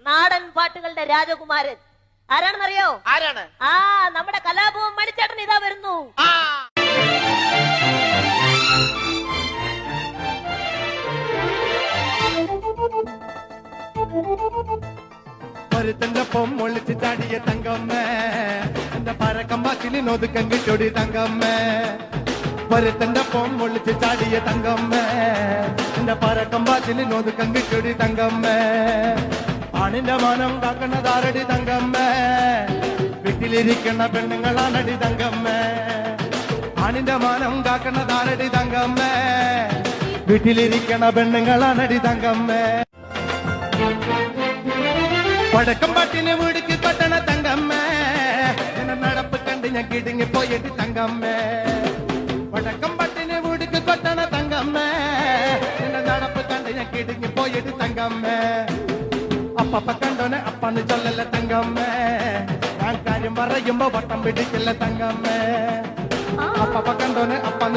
നാടൻ പാട്ടുകളുടെ രാജകുമാരൻ ആരാണെന്നറിയോ? ആരാണ്? നമ്മുടെ കലാഭവൻ മണിച്ചേട്ടൻ ഇതാ വരുന്നു. ഒരുത്തന്റൊപ്പം ഒളിച്ച് ചാടിയ തങ്കമ്മേ, എന്റെ പരക്കമ്പാക്കിന് ഒതുക്കം കിട്ടൊടി തങ്കമ്മേ. ഒരുത്തന്റൊപ്പം ഒളിച്ച് ചാടിയ തങ്കമ്മേ, എന്റെ പരക്കമ്പാക്കിന് ഒതുക്കം കിട്ടൊടി തങ്കമ്മേ. ആണിന്റെ മനം കാക്കണതാരടി തങ്കമ്മേ, വീട്ടിലിരിക്കണ പെണ്ണുങ്ങളാണടി തങ്കമ്മേ. ആണിന്റെ മനം കാക്കണതാരടി തങ്കമ്മേ, വീട്ടിലിരിക്കണ പെണ്ണുങ്ങളാണടി തങ്കമ്മേ. വടക്കം പാട്ടിന് വീടിക്ക് കൊട്ടണ തങ്കമ്മേ, എന്നെ നടപ്പ് കണ്ട് ഞാൻ കിടുങ്ങി പോയിട്ട് തങ്കമ്മേ. വടക്കം പാട്ടിന് വീടിക്ക് കൊട്ടണ തങ്കമ്മേ, എന്നെ നടപ്പ് കണ്ട് ഞാൻ കിടുങ്ങി പോയിട്ട് തങ്കമ്മേ. അപ്പപ്പ കണ്ടോനെ അപ്പാന്ന് ചൊല്ലല്ല തങ്കമ്മേ, ഞാൻ കാര്യം പറയുമ്പോ വട്ടം പിടിക്കില്ല തങ്കമ്മേ. അപ്പപ്പ കണ്ടോനെ അപ്പാന്ന്